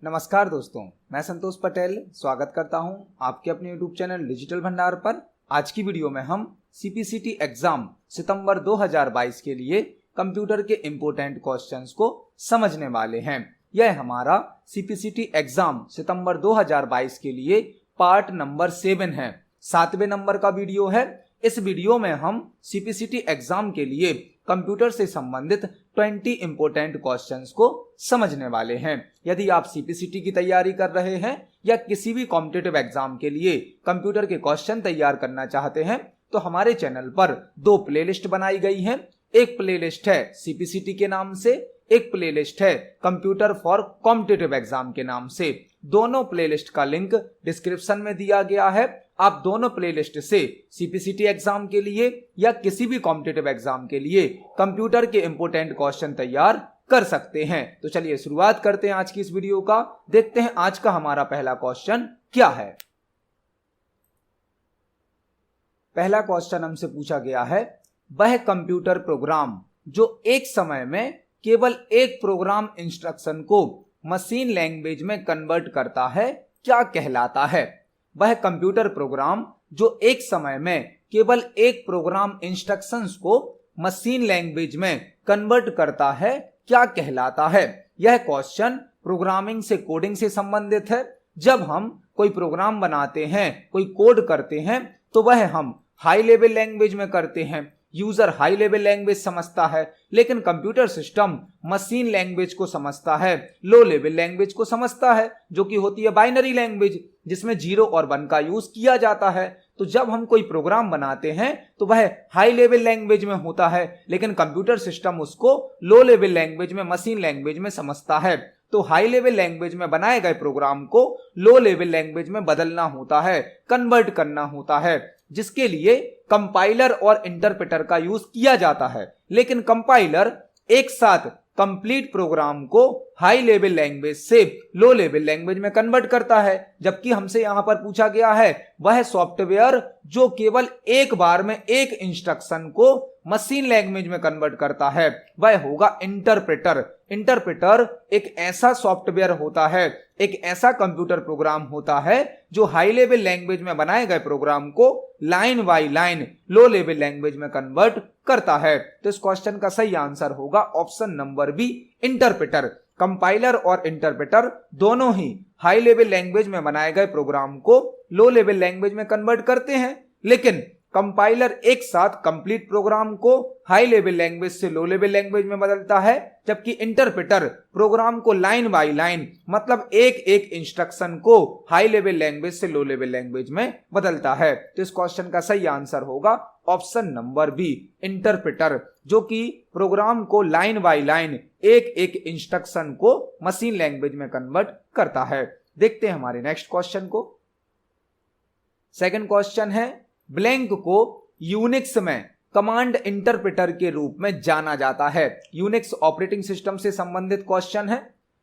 नमस्कार दोस्तों, मैं संतोष पटेल स्वागत करता हूं आपके अपने YouTube चैनल डिजिटल भंडार पर। आज की वीडियो में हम CPCT एग्जाम सितंबर 2022 के लिए कंप्यूटर के इम्पोर्टेंट क्वेश्चंस को समझने वाले हैं। यह हमारा CPCT एग्जाम सितंबर 2022 के लिए पार्ट नंबर 7 है, 7वें नंबर का वीडियो है। इस वीडियो में हम CPCT एग्जाम के लिए कंप्यूटर से संबंधित 20 इंपोर्टेंट क्वेश्चंस को समझने वाले हैं। यदि आप CPCT की तैयारी कर रहे हैं या किसी भी कॉम्पिटिटिव एग्जाम के लिए कंप्यूटर के क्वेश्चन तैयार करना चाहते हैं तो हमारे चैनल पर 2 प्लेलिस्ट बनाई गई हैं। एक प्लेलिस्ट है CPCT के नाम से, एक प्लेलिस्ट है कंप्यूटर फॉर कॉम्पिटिटिव एग्जाम के नाम से। दोनों प्लेलिस्ट का लिंक डिस्क्रिप्शन में दिया गया है। आप दोनों प्लेलिस्ट से CPCT एग्जाम के लिए या किसी भी कॉम्पिटिटिव एग्जाम के लिए कंप्यूटर के इंपोर्टेंट क्वेश्चन तैयार कर सकते हैं। तो चलिए शुरुआत करते हैं आज की इस वीडियो का। देखते हैं आज का हमारा पहला क्वेश्चन क्या है। पहला क्वेश्चन हमसे पूछा गया है, वह कंप्यूटर प्रोग्राम जो एक समय में केवल एक प्रोग्राम इंस्ट्रक्शन को मशीन लैंग्वेज में कन्वर्ट करता है क्या कहलाता है। वह कंप्यूटर प्रोग्राम जो एक समय में केवल एक प्रोग्राम इंस्ट्रक्शंस को मशीन लैंग्वेज में कन्वर्ट करता है क्या कहलाता है। यह क्वेश्चन प्रोग्रामिंग से कोडिंग से संबंधित है। जब हम कोई प्रोग्राम बनाते हैं, कोई कोड करते हैं तो वह हम हाई लेवल लैंग्वेज में करते हैं। यूजर हाई लेवल लैंग्वेज समझता है, लेकिन कंप्यूटर सिस्टम मशीन लैंग्वेज को समझता है, लो लेवल लैंग्वेज को समझता है, जो कि होती है बाइनरी लैंग्वेज, जिसमें 0 और 1 का यूज किया जाता है। तो जब हम कोई प्रोग्राम बनाते हैं तो वह हाई लेवल लैंग्वेज में होता है, लेकिन कंप्यूटर सिस्टम उसको लो लेवल लैंग्वेज में, मशीन लैंग्वेज में समझता है। तो हाई लेवल लैंग्वेज में बनाए गए प्रोग्राम को लो लेवल लैंग्वेज में बदलना होता है, कन्वर्ट करना होता है, जिसके लिए कंपाइलर और इंटरप्रेटर का यूज किया जाता है। लेकिन कंपाइलर एक साथ कंप्लीट प्रोग्राम को हाई लेवल लैंग्वेज से लो लेवल लैंग्वेज में कन्वर्ट करता है, जबकि हमसे यहां पर पूछा गया है वह सॉफ्टवेयर जो केवल एक बार में एक इंस्ट्रक्शन को मशीन लैंग्वेज में कन्वर्ट करता है, वह होगा इंटरप्रेटर। इंटरप्रेटर एक ऐसा सॉफ्टवेयर होता है, एक ऐसा कंप्यूटर प्रोग्राम होता है जो हाई लेवल लैंग्वेज में बनाए गए प्रोग्राम को line by line low level language में कन्वर्ट करता है। तो इस क्वेश्चन का सही आंसर होगा option number B, interpreter. Compiler और इंटरप्रेटर दोनों ही हाई लेवल लैंग्वेज में बनाए गए प्रोग्राम को लो लेवल लैंग्वेज में कन्वर्ट करते हैं, लेकिन कंपाइलर एक साथ कंप्लीट प्रोग्राम को हाई लेवल लैंग्वेज से लो लेवल लैंग्वेज में बदलता है, जबकि इंटरप्रेटर प्रोग्राम को लाइन बाय लाइन, मतलब एक एक इंस्ट्रक्शन को हाई लेवल लैंग्वेज से लो लेवल लैंग्वेज में बदलता है। तो इस क्वेश्चन का सही आंसर होगा ऑप्शन नंबर बी, इंटरप्रेटर, जो कि प्रोग्राम को लाइन बाय लाइन, एक एक इंस्ट्रक्शन को मशीन लैंग्वेज में कन्वर्ट करता है। देखते हैं हमारे नेक्स्ट क्वेश्चन को। सेकंड क्वेश्चन है, ब्लैंक को यूनिक्स में कमांड इंटरप्रेटर के रूप में जाना जाता है। यूनिक्स ऑपरेटिंग सिस्टम से संबंधित क्वेश्चन है।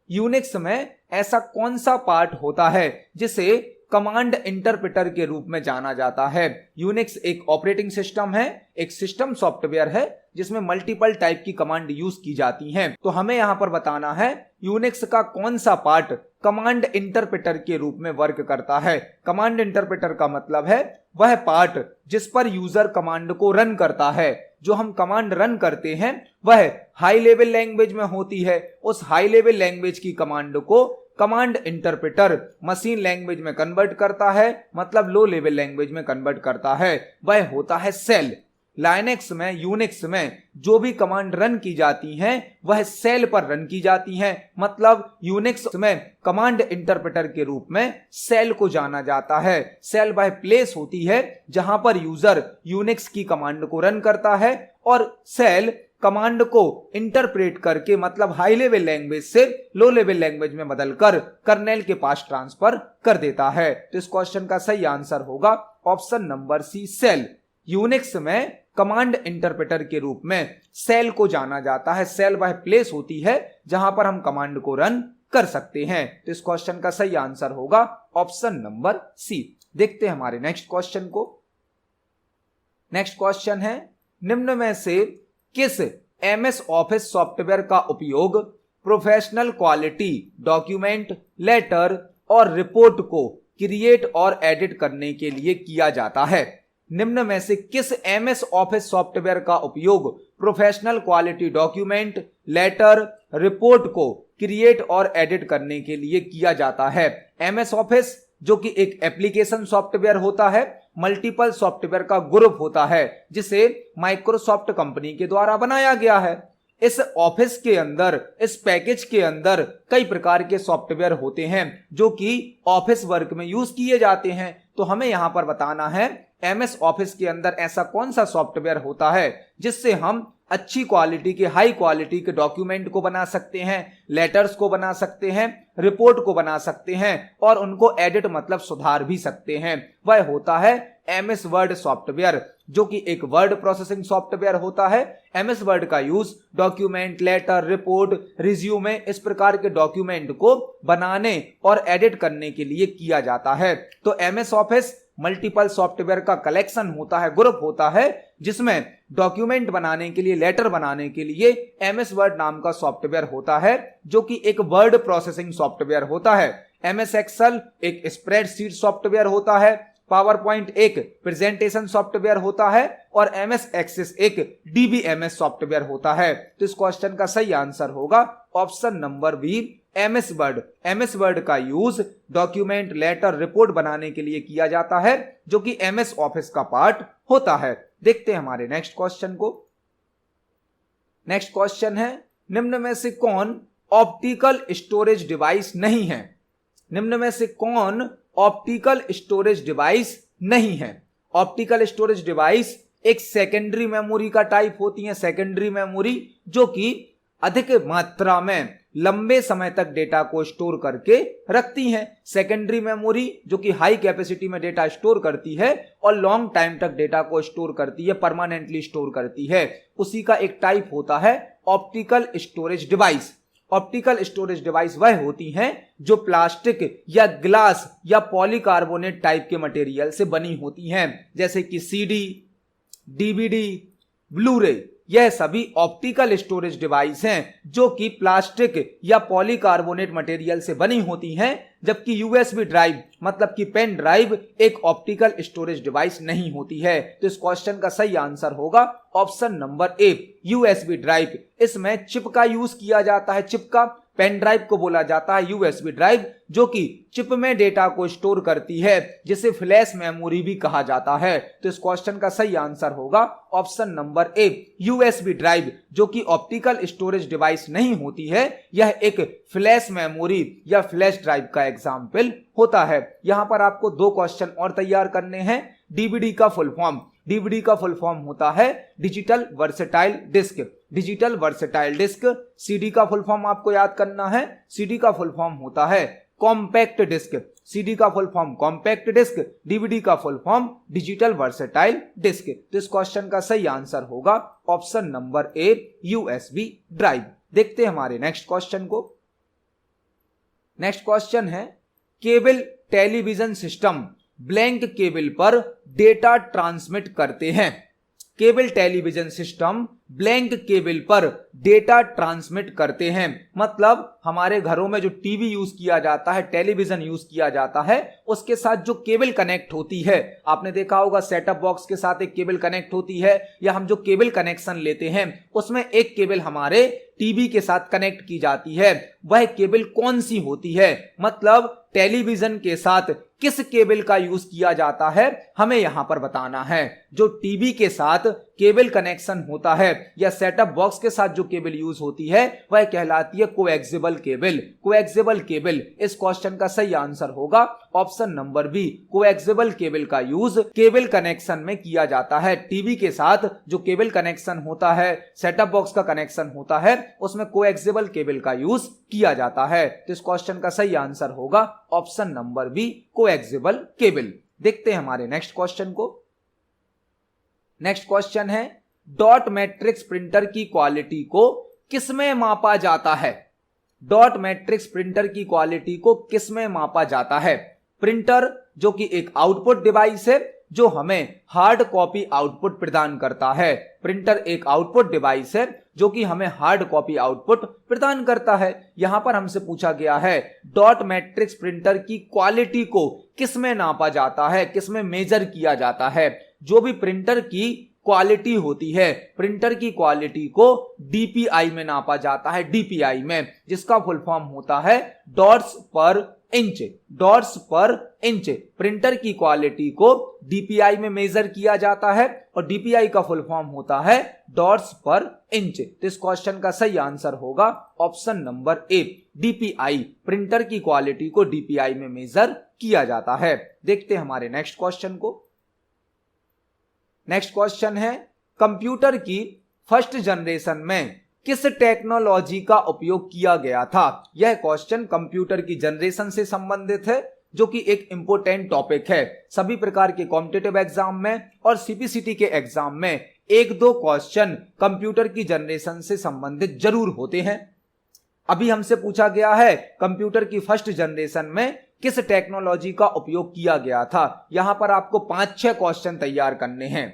यूनिक्स में ऐसा कौन सा पार्ट होता है जिसे कमांड इंटरप्रेटर के रूप में जाना जाता है। यूनिक्स एक ऑपरेटिंग सिस्टम है, एक सिस्टम सॉफ्टवेयर है जिसमें मल्टीपल टाइप की कमांड यूज की जाती हैं। तो हमें यहां पर बताना है यूनिक्स का कौन सा पार्ट कमांड इंटरप्रेटर के रूप में वर्क करता है। कमांड इंटरप्रेटर का मतलब है वह पार्ट जिस पर यूजर कमांड को रन करता है। जो हम कमांड रन करते हैं वह हाई लेवल लैंग्वेज में होती है। उस हाई लेवल लैंग्वेज की कमांड को कमांड इंटरप्रेटर मशीन लैंग्वेज में कन्वर्ट करता है, मतलब लो लेवल लैंग्वेज में कन्वर्ट करता है, वह होता है सेल। लाइनेक्स में, यूनिक्स में जो भी कमांड रन की जाती हैं वह सेल पर रन की जाती हैं, मतलब यूनिक्स में कमांड इंटरप्रेटर के रूप में सेल को जाना जाता है। सेल वह प्लेस होती है जहां पर यूजर यूनिक्स की कमांड को रन करता है और सेल कमांड को इंटरप्रेट करके, मतलब हाई लेवल लैंग्वेज से लो लेवल लैंग्वेज में बदलकर कर्नेल के पास ट्रांसफर कर देता है। तो इस क्वेश्चन का सही आंसर होगा option number C, cell. Unix में कमांड इंटरप्रेटर के रूप में सेल को जाना जाता है। सेल वह प्लेस होती है जहां पर हम कमांड को रन कर सकते हैं। तो इस क्वेश्चन का सही आंसर होगा ऑप्शन नंबर सी। देखते हैं हमारे नेक्स्ट क्वेश्चन को। नेक्स्ट क्वेश्चन है, निम्न में से किस MS ऑफिस सॉफ्टवेयर का उपयोग प्रोफेशनल क्वालिटी डॉक्यूमेंट, लेटर और रिपोर्ट को क्रिएट और एडिट करने के लिए किया जाता है। निम्न में से किस एमएस ऑफिस सॉफ्टवेयर का उपयोग professional quality document, letter, report को क्रिएट और एडिट करने के लिए किया जाता है? एमएस ऑफिस जो कि एक एप्लीकेशन सॉफ्टवेयर होता है, मल्टीपल सॉफ्टवेयर का ग्रुप होता है जिसे माइक्रोसॉफ्ट कंपनी के द्वारा बनाया गया है। इस ऑफिस के अंदर, इस पैकेज के अंदर कई प्रकार के सॉफ्टवेयर होते हैं जो कि ऑफिस वर्क में यूज किए जाते हैं। तो हमें यहां पर बताना है एमएस ऑफिस के अंदर ऐसा कौन सा सॉफ्टवेयर होता है जिससे हम अच्छी क्वालिटी के, हाई क्वालिटी के डॉक्यूमेंट को बना सकते हैं, लेटर्स को बना सकते हैं, रिपोर्ट को बना सकते हैं और उनको एडिट मतलब सुधार भी सकते हैं। वह होता है एमएस वर्ड सॉफ्टवेयर जो कि एक वर्ड प्रोसेसिंग सॉफ्टवेयर होता है। एमएस वर्ड का use document, letter, report, resume इस प्रकार के डॉक्यूमेंट को बनाने और एडिट करने के लिए किया जाता है। तो एमएस ऑफिस मल्टीपल सॉफ्टवेयर का कलेक्शन होता है, ग्रुप होता है जिसमें डॉक्यूमेंट बनाने के लिए, लेटर बनाने के लिए एमएस वर्ड नाम का सॉफ्टवेयर होता है जो कि एक वर्ड प्रोसेसिंग सॉफ्टवेयर होता है। एमएस एक्सेल एक स्प्रेडशीट सॉफ्टवेयर होता है, पावर पॉइंट एक प्रेजेंटेशन सॉफ्टवेयर होता है और एमएस एक्सेस एक डीबीएमएस सॉफ्टवेयर होता है। तो इस क्वेश्चन का सही आंसर होगा option number B, MS Word. MS Word का यूज डॉक्यूमेंट, लेटर, रिपोर्ट बनाने के लिए किया जाता है जो कि एमएस ऑफिस का पार्ट होता है। देखते हैं हमारे नेक्स्ट क्वेश्चन को। नेक्स्ट क्वेश्चन है, निम्न में से कौन ऑप्टिकल स्टोरेज डिवाइस नहीं है? निम्न में से कौन ऑप्टिकल स्टोरेज डिवाइस नहीं है? ऑप्टिकल स्टोरेज डिवाइस एक सेकेंडरी मेमोरी का टाइप होती है। सेकेंडरी मेमोरी जो कि अधिक मात्रा में लंबे समय तक डेटा को स्टोर करके रखती हैं। सेकेंडरी मेमोरी जो कि हाई कैपेसिटी में डेटा स्टोर करती है और लॉन्ग टाइम तक डेटा को स्टोर करती है, परमानेंटली स्टोर करती है, उसी का एक टाइप होता है optical storage device. Optical storage device वह होती हैं जो प्लास्टिक या ग्लास या पॉलीकार्बोनेट टाइप के मटेरियल से बनी होती हैं, जैसे कि सीडी, डीवीडी, ब्लूरे। यह सभी ऑप्टिकल स्टोरेज डिवाइस हैं जो कि प्लास्टिक या पॉलीकार्बोनेट मटेरियल से बनी होती हैं, जबकि यूएसबी ड्राइव मतलब कि पेन ड्राइव एक ऑप्टिकल स्टोरेज डिवाइस नहीं होती है। तो इस क्वेश्चन का सही आंसर होगा option number A, USB drive. इसमें चिप का यूज किया जाता है। चिप का, पेन ड्राइव को बोला जाता है यूएसबी ड्राइव, जो कि चिप में डेटा को स्टोर करती है, जिसे फ्लैश मेमोरी भी कहा जाता है। तो इस क्वेश्चन का सही आंसर होगा option number A, USB drive, जो कि ऑप्टिकल स्टोरेज डिवाइस नहीं होती है। यह एक फ्लैश मेमोरी या फ्लैश ड्राइव का एग्जाम्पल होता है। यहां पर आपको दो क्वेश्चन और तैयार करने हैं। डीवीडी का फुल फॉर्म, डीवीडी का फुल फॉर्म होता है digital versatile disc. Digital versatile disc. CD का फुल फॉर्म आपको याद करना है, सीडी का फुल फॉर्म होता है कॉम्पैक्ट डिस्क। सीडी का full form compact disc, DVD का full form digital versatile disc. तो इस क्वेश्चन का सही आंसर होगा option number A, USB drive. देखते हैं हमारे नेक्स्ट क्वेश्चन को। नेक्स्ट क्वेश्चन है, cable television system blank cable पर डेटा ट्रांसमिट करते हैं। Cable television system blank cable पर डेटा ट्रांसमिट करते हैं, मतलब हमारे घरों में जो टीवी यूज किया जाता है, टेलीविजन यूज किया जाता है, उसके साथ जो केबल कनेक्ट होती है, आपने देखा होगा सेटअप बॉक्स के साथ एक केबल कनेक्ट होती है, या हम जो केबल कनेक्शन लेते हैं उसमें एक केबल हमारे टीवी के साथ कनेक्ट की जाती है। वह केबल कौन सी होती है, मतलब टेलीविजन के साथ किस केबल का यूज किया जाता है, हमें यहां पर बताना है। जो टीवी के साथ केबल कनेक्शन होता है या सेटअप बॉक्स के साथ जो केबल यूज होती है वह कहलाती है कोएक्सिबल केबल। कोएक्सिबल केबल। इस क्वेश्चन का सही आंसर होगा ऑप्शन नंबर बी, कोएक्सिबल केबल का यूज केबल कनेक्शन में किया जाता है। टीवी के साथ जो केबल कनेक्शन होता है, सेटअप बॉक्स का कनेक्शन होता है, उसमें कोएक्सिबल केबल का यूज किया जाता है। तो इस क्वेश्चन का सही आंसर होगा ऑप्शन नंबर बी, कोएक्सिबल केबल। देखते हैं हमारे नेक्स्ट क्वेश्चन को। नेक्स्ट क्वेश्चन है, डॉट मैट्रिक्स प्रिंटर की क्वालिटी को किसमें मापा जाता है? डॉट मैट्रिक्स प्रिंटर की क्वालिटी को किसमें मापा जाता है? प्रिंटर जो कि एक आउटपुट डिवाइस है, जो हमें हार्ड कॉपी आउटपुट प्रदान करता है। प्रिंटर एक आउटपुट डिवाइस है जो कि हमें हार्ड कॉपी आउटपुट प्रदान करता है। यहां पर हमसे पूछा गया है डॉट मैट्रिक्स प्रिंटर की क्वालिटी को किसमें नापा जाता है, किसमें मेजर किया जाता है। जो भी प्रिंटर की क्वालिटी होती है, प्रिंटर की क्वालिटी को डीपीआई में नापा जाता है, डीपीआई में, जिसका फुल फॉर्म होता है डॉट्स पर इंच। डॉट्स पर इंच प्रिंटर की क्वालिटी को डीपीआई में मेजर किया जाता है और डीपीआई का फुल फॉर्म होता है डॉट्स पर इंच। तो इस क्वेश्चन का सही आंसर होगा ऑप्शन नंबर ए, डीपीआई। प्रिंटर की क्वालिटी को डीपीआई में मेजर किया जाता है। देखते हैं हमारे नेक्स्ट क्वेश्चन को। नेक्स्ट क्वेश्चन है कंप्यूटर की फर्स्ट जनरेशन में किस टेक्नोलॉजी का उपयोग किया गया था। यह क्वेश्चन कंप्यूटर की जनरेशन से संबंधित है, जो कि एक इंपॉर्टेंट टॉपिक है। सभी प्रकार के कॉम्पिटिटिव एग्जाम में और सीपीसीटी के एग्जाम में एक दो क्वेश्चन कंप्यूटर की जनरेशन से संबंधित जरूर होते हैं। अभी हमसे पूछा गया है कंप्यूटर की फर्स्ट जनरेशन में किस टेक्नोलॉजी का उपयोग किया गया था। यहां पर आपको 5-6 क्वेश्चन तैयार करने हैं।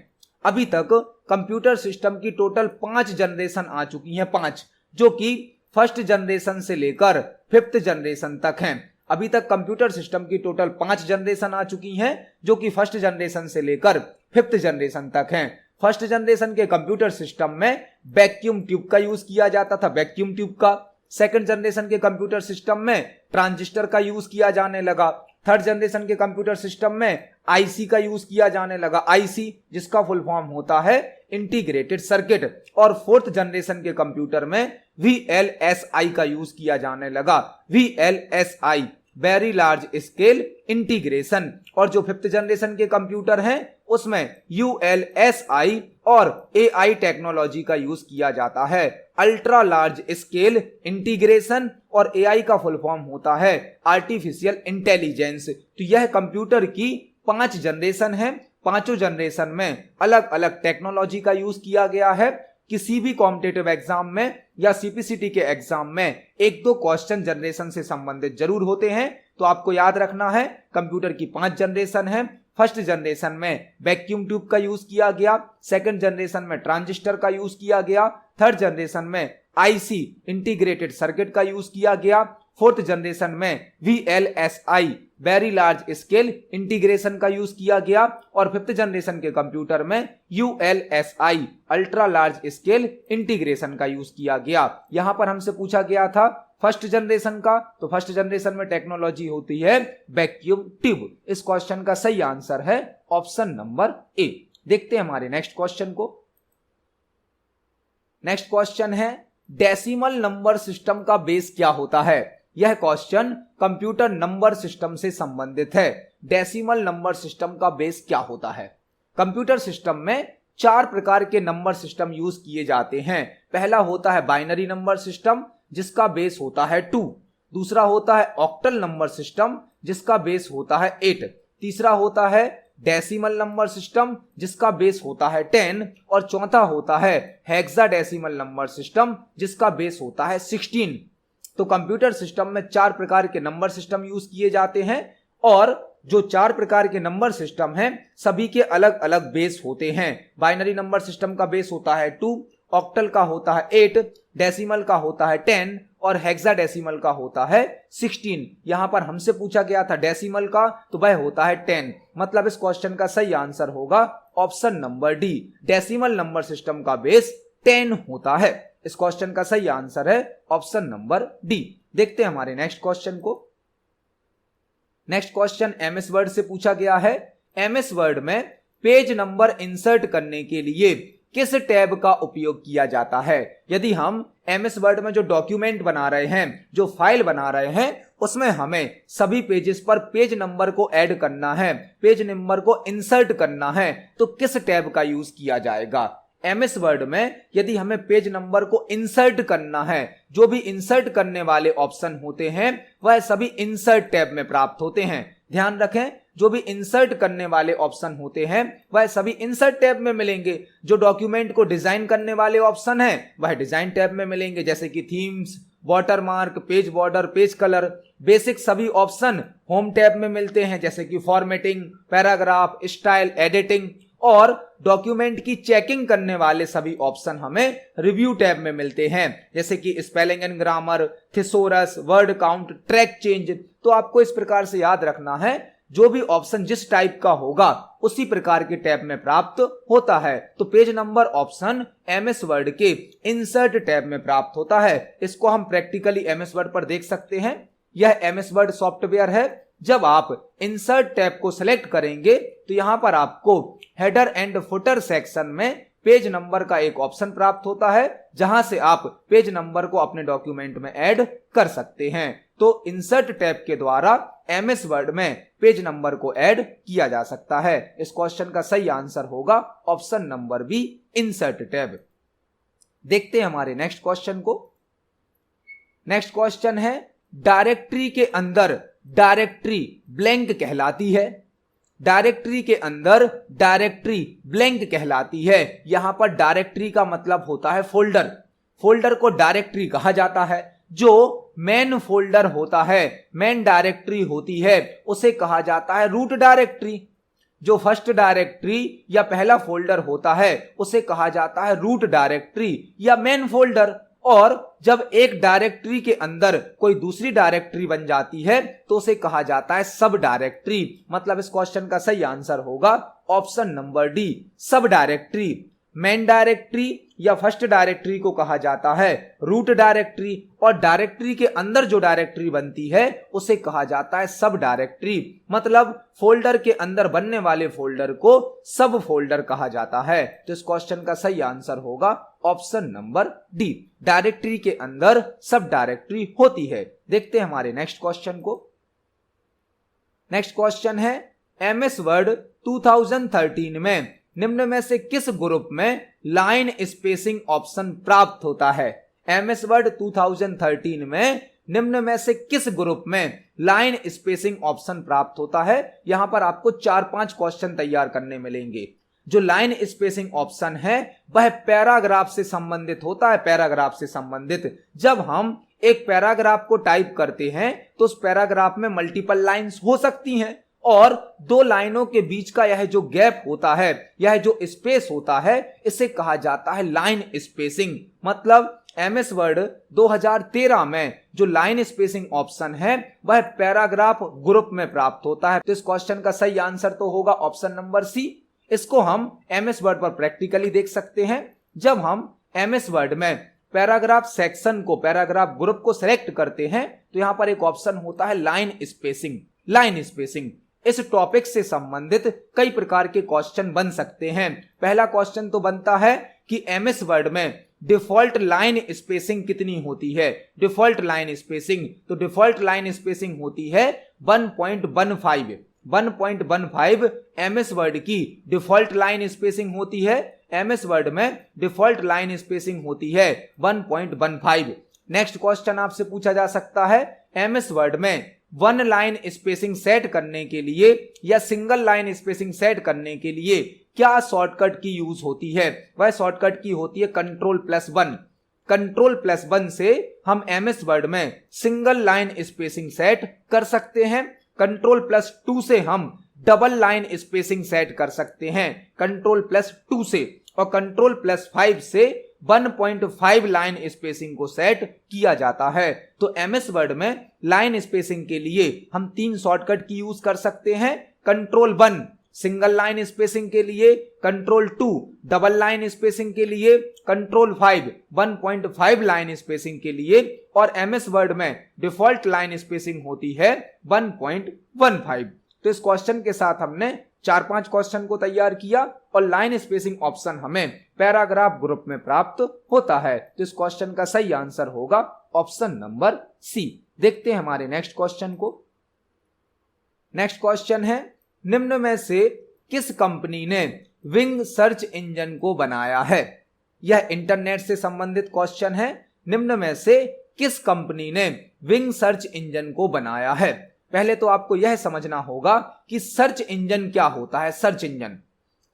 अभी तक कंप्यूटर सिस्टम की टोटल 5 जनरेशन आ चुकी हैं, 5, जो कि फर्स्ट जनरेशन से लेकर 5th जनरेशन तक हैं। अभी तक कंप्यूटर सिस्टम की टोटल 5 जनरेशन आ चुकी हैं, जो कि फर्स्ट जनरेशन से लेकर 5th जनरेशन तक हैं। फर्स्ट जनरेशन के कंप्यूटर सिस्टम में वैक्यूम ट्यूब का यूज किया जाता था, वैक्यूम ट्यूब का। सेकंड जनरेशन के कंप्यूटर सिस्टम में ट्रांजिस्टर का यूज किया जाने लगा। थर्ड जनरेशन के कंप्यूटर सिस्टम में आईसी का यूज किया जाने लगा, आईसी, जिसका फुल फॉर्म होता है इंटीग्रेटेड सर्किट। और फोर्थ जनरेशन के कंप्यूटर में वीएलएसआई का यूज किया जाने लगा, VLSI, very large scale integration. और जो 5th जनरेशन के कंप्यूटर हैं उसमें यूएलएसआई और एआई टेक्नोलॉजी का यूज किया जाता है, अल्ट्रा लार्ज स्केल इंटीग्रेशन। और एआई का फुल फॉर्म होता है आर्टिफिशियल इंटेलिजेंस। तो यह कंप्यूटर की 5 जनरेशन है। 5 जनरेशन में अलग अलग टेक्नोलॉजी का यूज किया गया है। किसी भी कॉम्पिटिटिव एग्जाम में या सीपीसीटी के एग्जाम में एक दो क्वेश्चन जनरेशन से संबंधित जरूर होते हैं। तो आपको याद रखना है कंप्यूटर की 5 जनरेशन है। फर्स्ट जनरेशन में वैक्यूम ट्यूब का यूज किया गया, सेकंड जनरेशन में ट्रांजिस्टर का यूज किया गया, थर्ड जनरेशन में आईसी इंटीग्रेटेड सर्किट का यूज किया गया, फोर्थ जनरेशन में VLSI very large scale integration का यूज किया गया और 5th जनरेशन के कंप्यूटर में ULSI ultra large scale integration का यूज किया गया। यहां पर हमसे पूछा गया था फर्स्ट जनरेशन का, तो फर्स्ट जनरेशन में टेक्नोलॉजी होती है वैक्यूम ट्यूब। इस क्वेश्चन का सही आंसर है ऑप्शन नंबर ए। देखते हैं हमारे नेक्स्ट क्वेश्चन को। नेक्स्ट क्वेश्चन है डेसिमल नंबर सिस्टम का बेस क्या होता है। यह क्वेश्चन कंप्यूटर नंबर सिस्टम से संबंधित है। डेसिमल नंबर सिस्टम का बेस क्या होता है। कंप्यूटर सिस्टम में 4 प्रकार के नंबर सिस्टम यूज किए जाते हैं। पहला होता है बाइनरी नंबर सिस्टम, जिसका बेस होता है 2। दूसरा होता है ऑक्टल नंबर सिस्टम, जिसका बेस होता है 8। तीसरा होता है डेसिमल नंबर सिस्टम, जिसका बेस होता है 10। और चौथा होता है हेक्साडेसिमल नंबर सिस्टम, जिसका बेस होता है 16। तो कंप्यूटर सिस्टम में 4 प्रकार के नंबर सिस्टम यूज किए जाते हैं और जो 4 प्रकार के नंबर सिस्टम हैं सभी के अलग अलग बेस होते हैं। बाइनरी नंबर सिस्टम का बेस होता है 2, ऑक्टल का होता है 8, डेसिमल का होता है 10 और हेक्साडेसिमल का होता है 16। यहां पर हमसे पूछा गया था डेसिमल का, तो वह होता है 10। मतलब इस क्वेश्चन का सही आंसर होगा option number D, decimal number system का बेस 10 होता है। इस क्वेश्चन का सही आंसर है ऑप्शन नंबर डी। देखते हैं हमारे नेक्स्ट क्वेश्चन को। नेक्स्ट क्वेश्चन एमएस वर्ड से पूछा गया है। एमएस वर्ड में पेज नंबर इंसर्ट करने के लिए किस टैब का उपयोग किया जाता है। यदि हम एमएस वर्ड में जो डॉक्यूमेंट बना रहे हैं, जो फाइल बना रहे हैं, उसमें हमें सभी पेजेस पर पेज नंबर को ऐड करना है, पेज नंबर को इंसर्ट करना है, तो किस टैब का यूज किया जाएगा। एमएस वर्ड में यदि हमें पेज नंबर को इंसर्ट करना है, जो भी इंसर्ट करने वाले ऑप्शन होते हैं वह सभी इंसर्ट टैब में प्राप्त होते हैं। ध्यान रखें, जो भी इंसर्ट करने वाले ऑप्शन होते हैं वह सभी इंसर्ट टैब में मिलेंगे। जो डॉक्यूमेंट को डिजाइन करने वाले ऑप्शन हैं वह डिजाइन टैब में मिलेंगे, जैसे कि themes, watermark, page border, page colour, basic सभी ऑप्शन होम टैब में मिलते हैं, जैसे कि फॉर्मेटिंग, पैराग्राफ, स्टाइल, एडिटिंग, और डॉक्यूमेंट की चेकिंग करने वाले सभी ऑप्शन हमें रिव्यू टैब में मिलते हैं, जैसे कि spelling and grammar, thesaurus, word count, track change. तो आपको इस प्रकार से याद रखना है, जो भी ऑप्शन जिस टाइप का होगा उसी प्रकार के टैब में प्राप्त होता है। तो page number option MS word के इंसर्ट टैब में प्राप्त होता है। इसको हम प्रैक्टिकली एमएस वर्ड पर देख सकते हैं। यह एमएस वर्ड सॉफ्टवेयर है। जब आप इंसर्ट टैब को सिलेक्ट करेंगे तो यहां पर आपको हेडर एंड फुटर सेक्शन में पेज नंबर का एक ऑप्शन प्राप्त होता है, जहां से आप पेज नंबर को अपने डॉक्यूमेंट में ऐड कर सकते हैं। तो इंसर्ट टैब के द्वारा एमएस वर्ड में पेज नंबर को ऐड किया जा सकता है। इस क्वेश्चन का सही आंसर होगा option number B, insert tab. देखते हैं हमारे नेक्स्ट क्वेश्चन को। नेक्स्ट क्वेश्चन है, डायरेक्टरी के अंदर डायरेक्टरी ब्लैंक कहलाती है। डायरेक्टरी के अंदर डायरेक्टरी ब्लैंक कहलाती है। यहां पर डायरेक्टरी का मतलब होता है फोल्डर। फोल्डर को डायरेक्टरी कहा जाता है। जो मेन फोल्डर होता है, मेन डायरेक्टरी होती है, उसे कहा जाता है रूट डायरेक्टरी। जो फर्स्ट डायरेक्टरी या पहला फोल्डर होता है उसे कहा जाता है रूट डायरेक्टरी या मेन फोल्डर। और जब एक डायरेक्टरी के अंदर कोई दूसरी डायरेक्टरी बन जाती है तो उसे कहा जाता है सब डायरेक्टरी। मतलब इस क्वेश्चन का सही आंसर होगा ऑप्शन नंबर डी, सब डायरेक्टरी। मेन डायरेक्टरी या फर्स्ट डायरेक्टरी को कहा जाता है रूट डायरेक्टरी, और डायरेक्टरी के अंदर जो डायरेक्टरी बनती है उसे कहा जाता है सब डायरेक्टरी। मतलब फोल्डर के अंदर बनने वाले फोल्डर को सब फोल्डर कहा जाता है। तो इस क्वेश्चन का सही आंसर होगा ऑप्शन नंबर डी, डायरेक्टरी के अंदर सब डायरेक्टरी होती है। देखते हैं हमारे नेक्स्ट क्वेश्चन को। नेक्स्ट क्वेश्चन है, एमएस वर्ड 2013 में निम्न में से किस ग्रुप में लाइन स्पेसिंग ऑप्शन प्राप्त होता है। एमएस वर्ड 2013 में निम्न में से किस ग्रुप में लाइन स्पेसिंग ऑप्शन प्राप्त होता है। यहां पर आपको 4-5 क्वेश्चन तैयार करने मिलेंगे। जो लाइन स्पेसिंग ऑप्शन है वह पैराग्राफ से संबंधित होता है। पैराग्राफ से संबंधित, जब हम एक पैराग्राफ को टाइप करते हैं तो उस पैराग्राफ में मल्टीपल लाइंस हो सकती हैं, और दो लाइनों के बीच का यह जो गैप होता है, यह जो स्पेस होता है, इसे कहा जाता है लाइन स्पेसिंग। मतलब एमएस वर्ड 2013 में जो लाइन स्पेसिंग ऑप्शन है वह पैराग्राफ ग्रुप में प्राप्त होता है। तो इस क्वेश्चन का सही आंसर तो होगा ऑप्शन नंबर सी। इसको हम एमएस वर्ड पर प्रैक्टिकली देख सकते हैं। जब हम एमएस वर्ड में पैराग्राफ सेक्शन को, पैराग्राफ ग्रुप को सिलेक्ट करते हैं तो यहां पर एक ऑप्शन होता है लाइन स्पेसिंग। लाइन स्पेसिंग, इस टॉपिक से संबंधित कई प्रकार के क्वेश्चन बन सकते हैं। पहला क्वेश्चन तो बनता है कि एमएस वर्ड में डिफॉल्ट लाइन स्पेसिंग कितनी होती है। डिफॉल्ट लाइन स्पेसिंग, तो डिफॉल्ट लाइन स्पेसिंग होती है 1.15। 1.15 एमएस वर्ड की डिफॉल्ट लाइन स्पेसिंग होती है। एमएस वर्ड में डिफॉल्ट लाइन स्पेसिंग होती है 1.15। नेक्स्ट क्वेश्चन आपसे पूछा जा सकता है, एमएस वर्ड में वन लाइन स्पेसिंग सेट करने के लिए या सिंगल लाइन स्पेसिंग सेट करने के लिए क्या शॉर्टकट की यूज होती है। वह शॉर्टकट की होती है Ctrl+1। Ctrl+1 से हम एमएस वर्ड में सिंगल लाइन स्पेसिंग सेट कर सकते हैं। Ctrl+2 से हम डबल लाइन स्पेसिंग सेट कर सकते हैं Ctrl+2 से, और Ctrl+5 से 1.5 लाइन स्पेसिंग को सेट किया जाता है। तो एमएस वर्ड में लाइन स्पेसिंग के लिए हम 3 शॉर्टकट की यूज कर सकते हैं। Ctrl+1 सिंगल लाइन स्पेसिंग के लिए, Ctrl+2 डबल लाइन स्पेसिंग के लिए, Ctrl+5 1.5 लाइन स्पेसिंग के लिए, और एमएस वर्ड में डिफॉल्ट लाइन स्पेसिंग होती है 1.15। तो इस क्वेश्चन के साथ हमने 4-5 क्वेश्चन को तैयार किया, और लाइन स्पेसिंग ऑप्शन हमें पैराग्राफ ग्रुप में प्राप्त होता है। तो इस क्वेश्चन का सही आंसर होगा ऑप्शन नंबर सी। देखते हैं हमारे नेक्स्ट क्वेश्चन को। नेक्स्ट क्वेश्चन है, निम्न में से किस कंपनी ने विंग सर्च इंजन को बनाया है। यह इंटरनेट से संबंधित क्वेश्चन है। निम्न में से किस कंपनी ने विंग सर्च इंजन को बनाया है। पहले तो आपको यह समझना होगा कि सर्च इंजन क्या होता है। सर्च इंजन,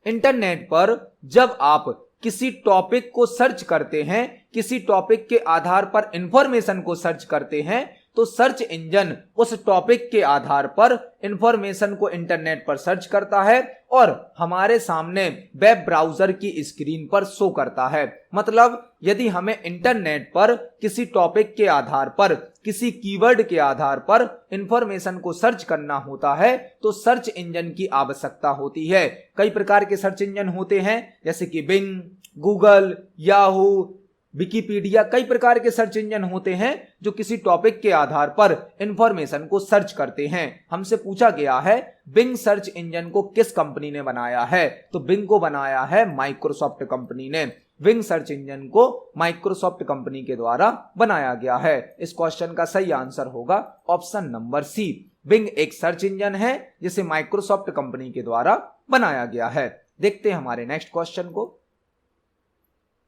इंटरनेट पर जब आप किसी टॉपिक को सर्च करते हैं, किसी टॉपिक के आधार पर इंफॉर्मेशन को सर्च करते हैं, तो सर्च इंजन उस टॉपिक के आधार पर इंफॉर्मेशन को इंटरनेट पर सर्च करता है और हमारे सामने वेब ब्राउजर की स्क्रीन पर शो करता है। मतलब यदि हमें इंटरनेट पर किसी टॉपिक के आधार पर, किसी कीवर्ड के आधार पर इंफॉर्मेशन को सर्च करना होता है तो सर्च इंजन की आवश्यकता होती है। कई प्रकार के सर्च इंजन होते हैं, जैसे कि बिंग, गूगल, याहू, विकिपीडिया, कई प्रकार के सर्च इंजन होते हैं जो किसी टॉपिक के आधार पर इंफॉर्मेशन को सर्च करते हैं। हमसे पूछा गया है बिंग सर्च इंजन को किस कंपनी ने बनाया है, तो बिंग को बनाया है माइक्रोसॉफ्ट कंपनी ने। बिंग सर्च इंजन को माइक्रोसॉफ्ट कंपनी के द्वारा बनाया गया है। इस क्वेश्चन का सही आंसर होगा ऑप्शन नंबर सी। बिंग एक सर्च इंजन है जिसे माइक्रोसॉफ्ट कंपनी के द्वारा बनाया गया है। देखते हैं हमारे नेक्स्ट क्वेश्चन को।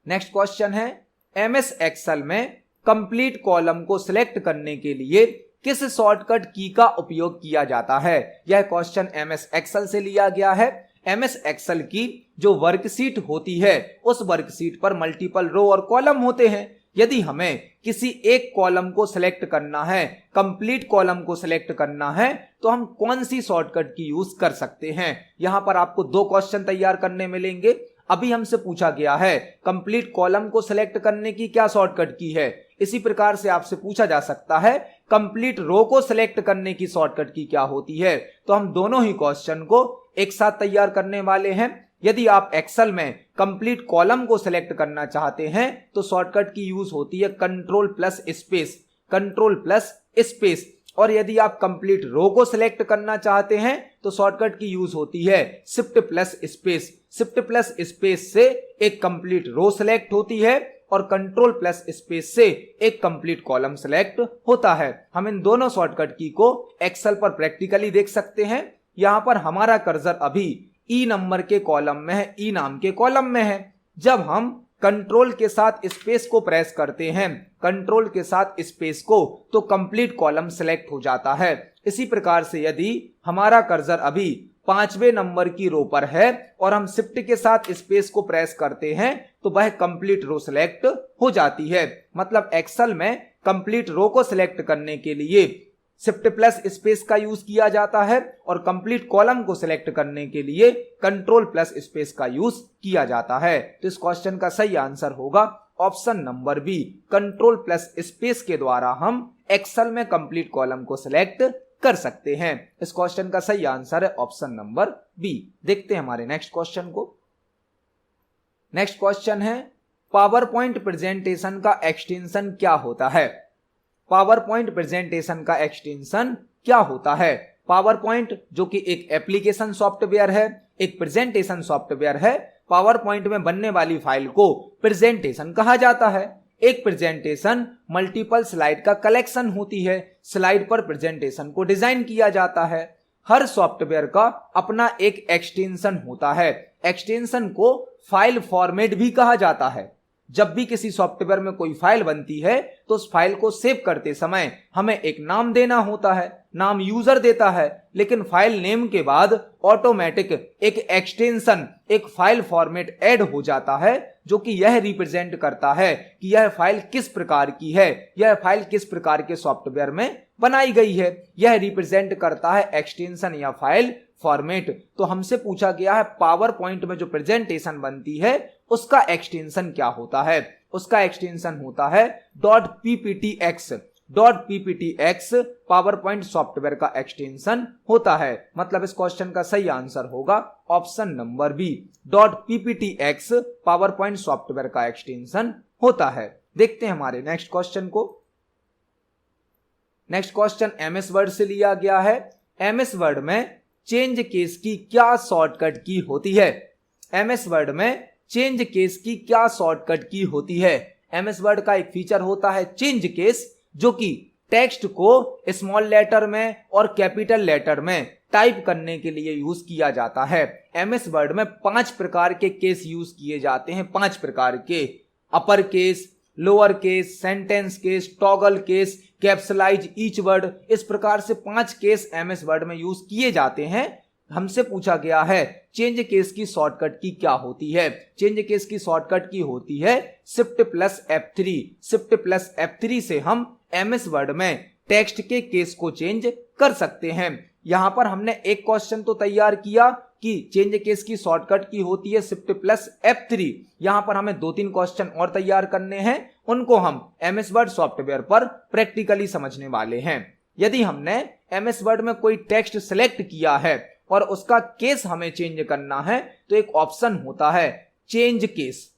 नेक्स्ट क्वेश्चन है एमएस एक्सेल में कंप्लीट कॉलम को सिलेक्ट करने के लिए किस शॉर्टकट की का उपयोग किया जाता है। यह क्वेश्चन एमएस एक्सेल से लिया गया है। एमएस एक्सेल की जो वर्कशीट होती है उस वर्कशीट पर मल्टीपल रो और कॉलम होते हैं। यदि हमें किसी एक कॉलम को सिलेक्ट करना है, कंप्लीट कॉलम को सिलेक्ट करना है, तो हम कौन सी शॉर्टकट की यूज कर सकते हैं। यहां पर आपको दो क्वेश्चन तैयार करने मिलेंगे। अभी हमसे पूछा गया है कंप्लीट कॉलम को सिलेक्ट करने की क्या शॉर्टकट की है। इसी प्रकार से आपसे पूछा जा सकता है कंप्लीट रो को सिलेक्ट करने की शॉर्टकट की क्या होती है। तो हम दोनों ही क्वेश्चन को एक साथ तैयार करने वाले हैं। यदि आप एक्सेल में कंप्लीट कॉलम को सिलेक्ट करना चाहते हैं तो शॉर्टकट की यूज होती है control plus space, control plus space. और यदि आप कंप्लीट रो को सिलेक्ट करना चाहते हैं तो शॉर्टकट की यूज होती है shift plus space. Shift plus space से एक कंप्लीट रो सिलेक्ट होती है और कंट्रोल प्लस स्पेस से एक कंप्लीट कॉलम सिलेक्ट होता है। हम इन दोनों शॉर्टकट की को एक्सेल पर प्रैक्टिकली देख सकते हैं। यहां पर हमारा कर्सर अभी ई नंबर के कॉलम में है, ई नाम के कॉलम में है। जब हम कंट्रोल के साथ स्पेस को प्रेस करते हैं, कंट्रोल के साथ स्पेस को, तो कंप्लीट कॉलम सिलेक्ट हो जाता है। इसी प्रकार से यदि हमारा कर्सर अभी 5वें नंबर की रो पर है और हम शिफ्ट के साथ स्पेस को प्रेस करते हैं तो वह कंप्लीट रो सिलेक्ट हो जाती है। मतलब एक्सेल में कंप्लीट रो को सिलेक्ट करने के लिए शिफ्ट प्लस स्पेस का यूज किया जाता है और कंप्लीट कॉलम को सिलेक्ट करने के लिए कंट्रोल प्लस स्पेस का यूज किया जाता है। तो इस क्वेश्चन का सही आंसर होगा option number B. Control plus space के द्वारा हम एक्सेल में कंप्लीट कॉलम को सिलेक्ट कर सकते हैं। इस क्वेश्चन का सही आंसर है ऑप्शन नंबर बी। देखते हैं हमारे नेक्स्ट क्वेश्चन को। नेक्स्ट क्वेश्चन है पावर पॉइंट प्रेजेंटेशन का एक्सटेंशन क्या होता है। पावर पॉइंट प्रेजेंटेशन का एक्सटेंशन क्या होता है। पावर पॉइंट जो कि एक एप्लीकेशन सॉफ्टवेयर है, एक प्रेजेंटेशन सॉफ्टवेयर है। पावर पॉइंट में बनने वाली फाइल को प्रेजेंटेशन कहा जाता है। एक प्रेजेंटेशन मल्टीपल स्लाइड का कलेक्शन होती है। स्लाइड पर प्रेजेंटेशन को डिजाइन किया जाता है। हर सॉफ्टवेयर का अपना एक एक्सटेंशन होता है। एक्सटेंशन को फाइल फॉर्मेट भी कहा जाता है। जब भी किसी सॉफ्टवेयर में कोई फाइल बनती है तो उस फाइल को सेव करते समय हमें एक नाम देना होता है, नाम यूजर देता है, लेकिन फाइल नेम के बाद ऑटोमेटिक एक एक्सटेंशन, एक फाइल फॉर्मेट ऐड हो जाता है जो कि यह रिप्रेजेंट करता है कि यह फाइल किस प्रकार की है, यह फाइल किस प्रकार के सॉफ्टवेयर में बनाई गई है। यह रिप्रेजेंट करता है एक्सटेंशन या फाइल फॉर्मेट। तो हमसे पूछा गया है पावर पॉइंट में जो प्रेजेंटेशन बनती है उसका एक्सटेंशन क्या होता है। उसका एक्सटेंशन होता है .pptx। .pptx PowerPoint software का एक्सटेंशन होता है। मतलब इस क्वेश्चन का सही आंसर होगा option number B. .pptx PowerPoint software का एक्सटेंशन होता है। देखते हैं हमारे नेक्स्ट क्वेश्चन को। नेक्स्ट क्वेश्चन एमएस वर्ड से लिया गया है। एमएस वर्ड में चेंज केस की क्या शॉर्टकट की होती है। एमएस वर्ड में चेंज केस की क्या शॉर्टकट की होती है। एमएस वर्ड का एक फीचर होता है चेंज केस, जो कि टेक्स्ट को स्मॉल लेटर में और कैपिटल लेटर में टाइप करने के लिए यूज किया जाता है। एमएस वर्ड में 5 प्रकार के केस यूज किए जाते हैं। 5 प्रकार के, upper case, lower case, sentence case, toggle case, capitalise each word. इस प्रकार से 5 केस एमएस वर्ड में यूज किए जाते हैं। हमसे पूछा गया है चेंज केस की शॉर्टकट की क्या होती है। चेंज केस की शॉर्टकट की होती है shift plus F3। Shift plus F3 से हम MS वर्ड में टेक्स्ट के केस को चेंज कर सकते हैं। यहां पर हमने एक क्वेश्चन तो तैयार किया कि चेंज केस की शॉर्टकट की होती है शिफ्ट प्लस F3। यहां पर हमें 2-3 क्वेश्चन और तैयार करने हैं, उनको हम MS वर्ड सॉफ्टवेयर पर प्रैक्टिकली समझने वाले हैं। यदि हमने MS वर्ड में कोई टेक्स्ट सिलेक्ट किया है और उसका केस हमें चेंज करना है तो एक ऑप्शन होता है चेंज केस।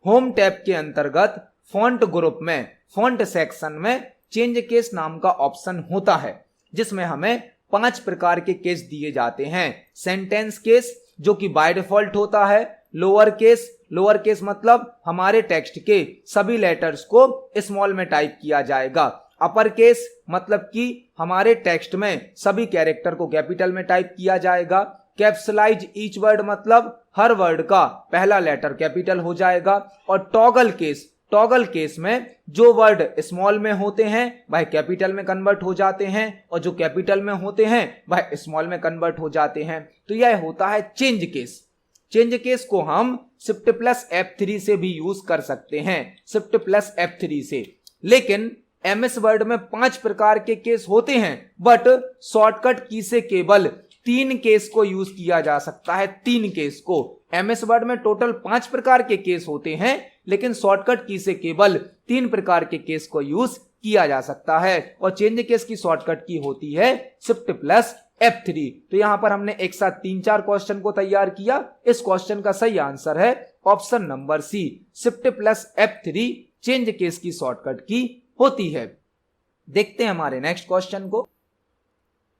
होम टैब के अंतर्गत फॉन्ट ग्रुप में फॉन्ट सेक्शन में चेंज केस नाम का ऑप्शन होता है, जिसमें हमें 5 प्रकार के केस दिए जाते हैं। सेंटेंस केस जो कि बाय डिफॉल्ट होता है, लोअर केस मतलब हमारे टेक्स्ट के सभी लेटर्स को स्मॉल में टाइप किया जाएगा। अपर केस मतलब कि हमारे टेक्स्ट में सभी कैरेक्टर को कैपिटल में टाइप किया जाएगा। कैप्सुलाइज ईच वर्ड मतलब हर वर्ड का पहला लेटर कैपिटल हो जाएगा। और टॉगल केस में जो वर्ड स्मॉल में होते हैं वह कैपिटल में कन्वर्ट हो जाते हैं और जो कैपिटल में होते हैं वह स्मॉल में कन्वर्ट हो जाते हैं। तो यह होता है चेंज केस। चेंज केस को हम शिफ्ट प्लस F3 से भी यूज कर सकते हैं, शिफ्ट प्लस F3 से। लेकिन MS वर्ड में 5 प्रकार के केस होते हैं, बट शॉर्टकट की से केवल 3 केस को यूज किया जा सकता है। 3 केस को MS वर्ड में टोटल 5 प्रकार के केस होते हैं, लेकिन शॉर्टकट की से केवल 3 प्रकार के केस को यूज किया जा सकता है और चेंज केस की शॉर्टकट की होती है शिफ्ट प्लस F3। तो यहां पर हमने एक साथ 3-4 क्वेश्चन को तैयार किया। इस क्वेश्चन का सही आंसर है option number C, shift plus F3 change case की शॉर्टकट की होती है। देखते हैं हमारे नेक्स्ट क्वेश्चन को।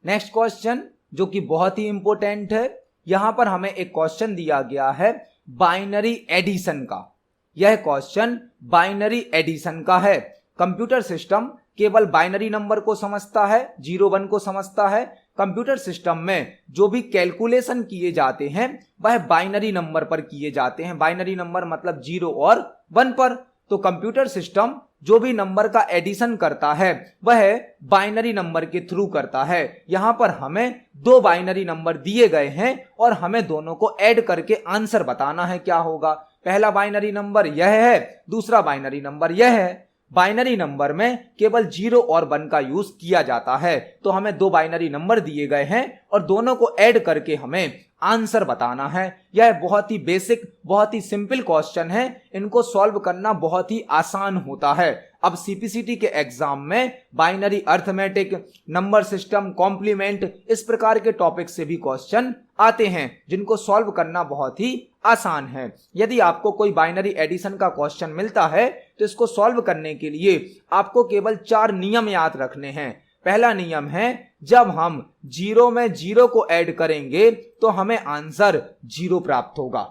नेक्स्ट क्वेश्चन जो कि बहुत ही इंपॉर्टेंट है, यहां पर हमें एक क्वेश्चन दिया गया है बाइनरी एडिशन का। यह क्वेश्चन बाइनरी एडिशन का है। कंप्यूटर सिस्टम केवल बाइनरी नंबर को समझता है, 0-1 को समझता है। कंप्यूटर सिस्टम में जो भी कैलकुलेशन किए जाते हैं वह बाइनरी नंबर पर किए जाते हैं। बाइनरी नंबर मतलब 0 और 1 पर। तो कंप्यूटर सिस्टम जो भी नंबर का एडिशन करता है वह बाइनरी नंबर के थ्रू करता है। यहां पर हमें 2 बाइनरी नंबर दिए गए हैं और हमें दोनों को ऐड करके आंसर बताना है क्या होगा। पहला बाइनरी नंबर यह है, दूसरा बाइनरी नंबर यह है। बाइनरी नंबर में केवल 0 और 1 का यूज किया जाता है। तो हमें 2 बाइनरी नंबर दिए गए हैं और दोनों को ऐड करके हमें आंसर बताना है। यह बहुत ही बेसिक, बहुत ही सिंपल क्वेश्चन है। इनको सॉल्व करना बहुत ही आसान होता है। अब CPCT के एग्जाम में binary arithmetic, number system, complement, इस प्रकार के टॉपिक से भी क्वेश्चन आते हैं जिनको सॉल्व करना बहुत ही आसान है। यदि आपको कोई बाइनरी एडिशन का क्वेश्चन मिलता है तो इसको सॉल्व करने के लिए आपको केवल 4 नियम याद रखने हैं। पहला नियम है, जब हम 0 में 0 को ऐड करेंगे तो हमें आंसर 0 प्राप्त होगा।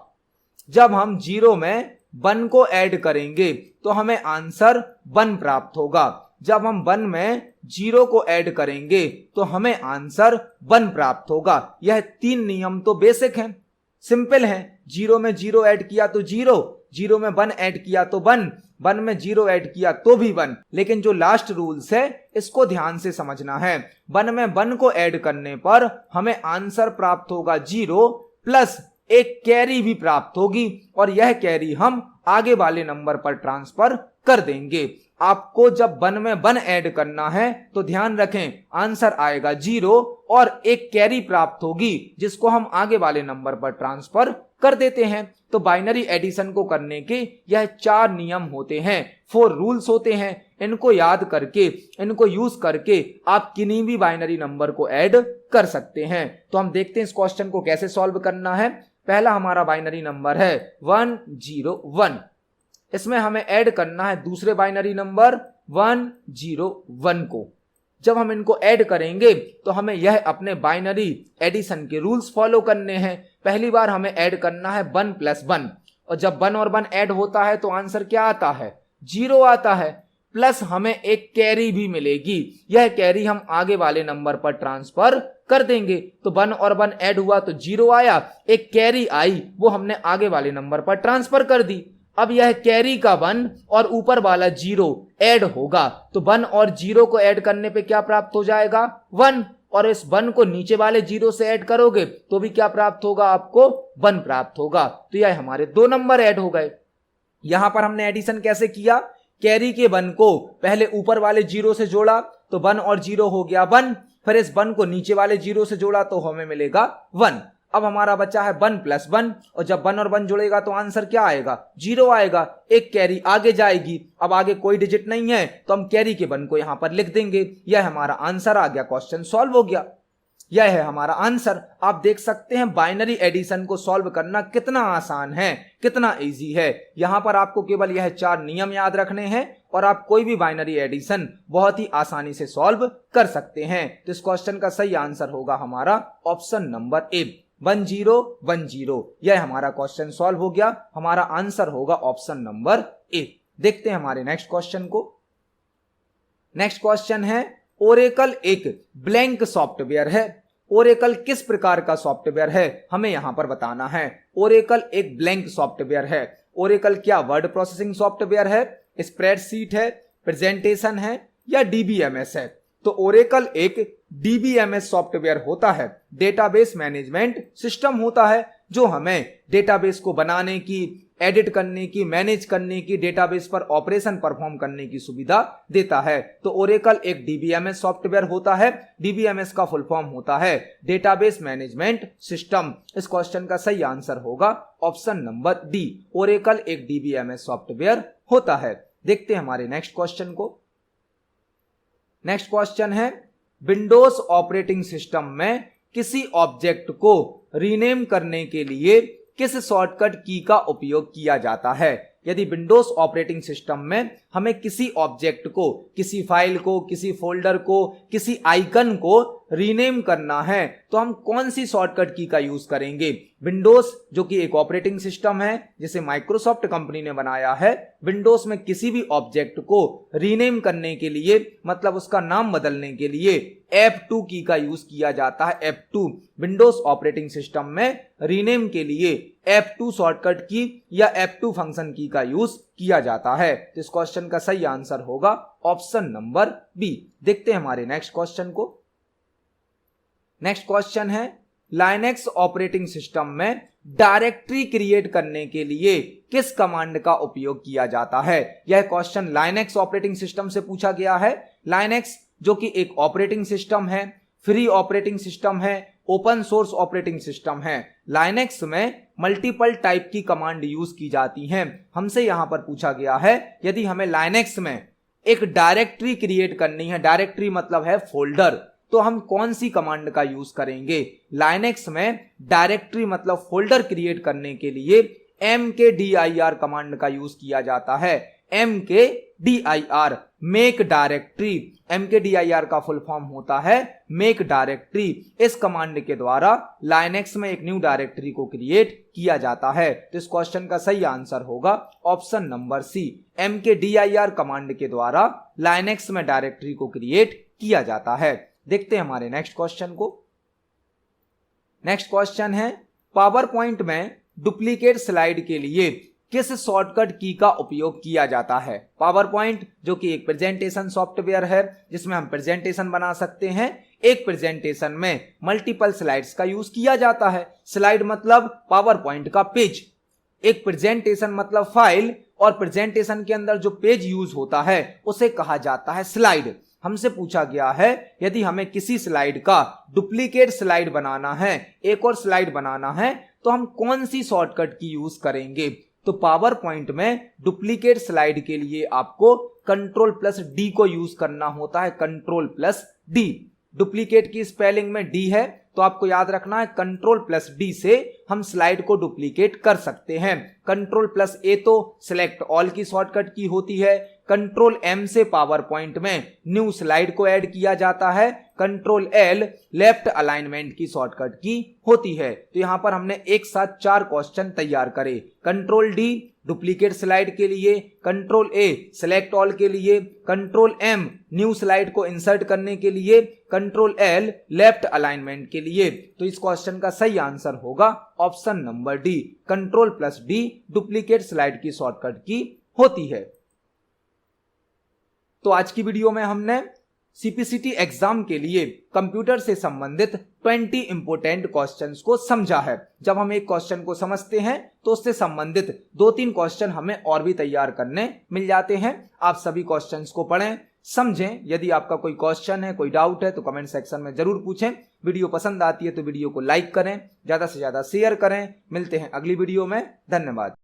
जब हम 0 में 1 को ऐड करेंगे तो हमें आंसर 1 प्राप्त होगा। जब हम 1 में 0 को ऐड करेंगे तो हमें आंसर 1 प्राप्त होगा। यह 3 नियम तो बेसिक हैं, सिंपल हैं। 0 में 0 ऐड किया तो 0, 0 में 1 ऐड किया तो 1, 1 में 0 ऐड किया तो भी 1। लेकिन जो लास्ट रूल्स है इसको ध्यान से समझना है। 1 में 1 को ऐड करने पर हमें आंसर प्राप्त होगा 0 प्लस एक कैरी भी प्राप्त होगी और यह कैरी हम आगे वाले नंबर पर ट्रांसफर कर देंगे। आपको जब 1 में 1 ऐड करना है तो ध्यान रखें आंसर आएगा 0 और एक कैरी प्राप्त होगी जिसको हम आगे वाले नंबर पर ट्रांसफर कर देते हैं। तो बाइनरी एडिशन को करने के यह 4 नियम होते हैं, 4 रूल्स होते हैं। इनको याद करके, इनको यूज करके आप किन्हीं भी बाइनरी नंबर को ऐड कर सकते हैं। तो हम देखते हैं इस क्वेश्चन को कैसे सॉल्व करना है। पहला हमारा बाइनरी नंबर है 101। इसमें हमें ऐड करना है दूसरे बाइनरी नंबर 101 को। जब हम इनको ऐड करेंगे तो हमें यह अपने बाइनरी एडिशन के रूल्स फॉलो करने हैं। पहली बार हमें ऐड करना है 1 + 1 और जब 1 और 1 ऐड होता है तो आंसर क्या आता है? 0 आता है। प्लस हमें एक कैरी भी मिलेगी, यह कैरी हम आगे वाले नंबर पर ट्रांसफर कर देंगे। तो 1 और 1 ऐड हुआ तो 0 आया, एक कैरी आई वो हमने आगे वाले नंबर पर ट्रांसफर कर दी। अब यह कैरी का 1 और ऊपर वाला 0 ऐड होगा तो 1 और 0 को ऐड करने पे क्या प्राप्त हो जाएगा? 1 और इस 1 को नीचे वाले 0 से ऐड करोगे तो भी क्या प्राप्त होगा, आपको 1 प्राप्त होगा। तो यह हमारे 2 नंबर ऐड हो गए। यहां पर हमने एडिशन कैसे किया, कैरी के 1 को पहले ऊपर वाले 0 से जोड़ा तो 1 और 0 हो गया 1, फिर इस 1 को नीचे वाले 0 से जोड़ा तो हमें मिलेगा 1। अब हमारा बचा है 1 + 1 और जब 1 और 1 जुड़ेगा तो आंसर क्या आएगा, 0 आएगा। एक कैरी आगे जाएगी, अब आगे कोई डिजिट नहीं है तो हम कैरी के 1 को यहां पर लिख देंगे। यह हमारा आंसर आ गया, क्वेश्चन सॉल्व हो गया। यह है हमारा आंसर। आप देख सकते हैं बाइनरी एडिशन को सॉल्व करना कितना आसान है, कितना इजी है। यहां पर आपको केवल यह 4 नियम याद रखने हैं और आप कोई भी बाइनरी एडिशन बहुत ही आसानी से सॉल्व कर सकते हैं। तो इस क्वेश्चन का सही आंसर होगा हमारा ऑप्शन नंबर ए, 1010। यह हमारा क्वेश्चन सॉल्व हो गया, हमारा आंसर होगा ऑप्शन नंबर ए। देखते हैं हमारे नेक्स्ट क्वेश्चन को। नेक्स्ट क्वेश्चन है, ओरेकल एक ब्लैंक सॉफ्टवेयर है। ओरेकल किस प्रकार का सॉफ्टवेयर है, हमें यहां पर बताना है। ओरेकल एक ब्लैंक सॉफ्टवेयर है। ओरेकल क्या वर्ड प्रोसेसिंग सॉफ्टवेयर है, स्प्रेडशीट है, प्रेजेंटेशन है या डीबीएमएस है? तो ओरेकल एक डीबीएमएस सॉफ्टवेयर होता है, डेटाबेस मैनेजमेंट सिस्टम होता है, जो हमें डेटाबेस को बनाने की, एडिट करने की, मैनेज करने की, डेटाबेस पर ऑपरेशन परफॉर्म करने की सुविधा देता है। तो ओरेकल एक डीबीएमएस सॉफ्टवेयर होता है। डीबीएमएस का फुल फॉर्म होता है डेटाबेस मैनेजमेंट सिस्टम। इस क्वेश्चन का सही आंसर होगा ऑप्शन नंबर डी, ओरेकल एक डीबीएमएस सॉफ्टवेयर होता है। देखते हैं हमारे नेक्स्ट क्वेश्चन को। नेक्स्ट क्वेश्चन है, विंडोज ऑपरेटिंग सिस्टम में किसी ऑब्जेक्ट को रीनेम करने के लिए किस शॉर्टकट की का उपयोग किया जाता है? यदि विंडोज ऑपरेटिंग सिस्टम में हमें किसी ऑब्जेक्ट को, किसी फाइल को, किसी फोल्डर को, किसी आइकन को रीनेम करना है तो हम कौन सी शॉर्टकट की का यूज करेंगे? विंडोज जो कि एक ऑपरेटिंग सिस्टम है जिसे माइक्रोसॉफ्ट कंपनी ने बनाया है, विंडोज में किसी भी ऑब्जेक्ट को रीनेम करने के लिए, मतलब उसका नाम बदलने के लिए F2 की का यूज किया जाता है। F2 विंडोज ऑपरेटिंग सिस्टम में रीनेम के लिए F2 शॉर्टकट की या F2 फंक्शन की का यूज किया जाता है। तो इस क्वेश्चन का सही आंसर होगा ऑप्शन नंबर बी। देखते हैं हमारे नेक्स्ट क्वेश्चन को। नेक्स्ट क्वेश्चन है, लाइनेक्स ऑपरेटिंग सिस्टम में डायरेक्टरी क्रिएट करने के लिए किस कमांड का उपयोग किया जाता है? यह क्वेश्चन लाइनेक्स ऑपरेटिंग सिस्टम से पूछा गया है। लाइनेक्स जो कि एक ऑपरेटिंग सिस्टम है, फ्री ऑपरेटिंग सिस्टम है, ओपन सोर्स ऑपरेटिंग सिस्टम है। लाइनेक्स में मल्टीपल टाइप की कमांड यूज की जाती हैं। हमसे यहां पर पूछा गया है, यदि हमें लाइनेक्स में एक डायरेक्टरी क्रिएट करनी है, डायरेक्टरी मतलब है फोल्डर, तो हम कौन सी कमांड का यूज करेंगे? लाइनेक्स में डायरेक्टरी मतलब फोल्डर क्रिएट करने के लिए mkdir कमांड का यूज किया जाता है। mkdir मेक डायरेक्टरी, mkdir का फुल फॉर्म होता है मेक डायरेक्टरी। इस कमांड के द्वारा लाइनेक्स में एक न्यू डायरेक्टरी को क्रिएट किया जाता है। तो इस क्वेश्चन का सही आंसर होगा option number C, mkdir command के द्वारा लाइनेक्स में डायरेक्टरी को क्रिएट किया जाता है। देखते हैं हमारे नेक्स्ट क्वेश्चन को। नेक्स्ट क्वेश्चन है, पावर पॉइंट में डुप्लीकेट स्लाइड के लिए किस शॉर्टकट की का उपयोग किया जाता है? पावर पॉइंट जो कि एक प्रेजेंटेशन सॉफ्टवेयर है जिसमें हम प्रेजेंटेशन बना सकते हैं। एक प्रेजेंटेशन में मल्टीपल स्लाइड्स का यूज किया जाता है। स्लाइड मतलब पावर पॉइंट का पेज, एक प्रेजेंटेशन मतलब फाइल, और प्रेजेंटेशन के अंदर जो पेज यूज होता है उसे कहा जाता है स्लाइड। हमसे पूछा गया है, यदि हमें किसी स्लाइड का डुप्लीकेट स्लाइड बनाना है, एक और स्लाइड बनाना है, तो हम कौन सी शॉर्टकट की यूज करेंगे? तो पावर पॉइंट में डुप्लीकेट स्लाइड के लिए आपको Ctrl+D को यूज करना होता है। Ctrl+D, डुप्लीकेट की स्पेलिंग में D है तो आपको याद रखना है Ctrl+D से हम स्लाइड को डुप्लीकेट कर सकते हैं। Ctrl+A तो सिलेक्ट ऑल की शॉर्टकट की होती है। Ctrl+M से पावर पॉइंट में न्यू स्लाइड को ऐड किया जाता है। Ctrl+L लेफ्ट अलाइनमेंट की शॉर्टकट की होती है। तो यहां पर हमने एक साथ 4 क्वेश्चन तैयार करे। Ctrl+D डुप्लीकेट स्लाइड के लिए, Ctrl+A सिलेक्ट ऑल के लिए, Ctrl+M न्यू स्लाइड को इंसर्ट करने के लिए, Ctrl+L लेफ्ट अलाइनमेंट के लिए। तो इस क्वेश्चन का सही आंसर होगा option number D, Ctrl+D duplicate slide की शॉर्टकट की होती है। तो आज की वीडियो में हमने सीपीसीटी एग्जाम के लिए कंप्यूटर से संबंधित 20 इंपोर्टेंट क्वेश्चंस को समझा है। जब हम एक क्वेश्चन को समझते हैं तो उससे संबंधित 2-3 क्वेश्चन हमें और भी तैयार करने मिल जाते हैं। आप सभी क्वेश्चंस को पढ़ें, समझें। यदि आपका कोई क्वेश्चन है, कोई डाउट है तो कमेंट सेक्शन में जरूर पूछें। वीडियो पसंद आती है तो वीडियो को लाइक करें, ज्यादा से ज्यादा शेयर करें। मिलते हैं अगली वीडियो में। धन्यवाद।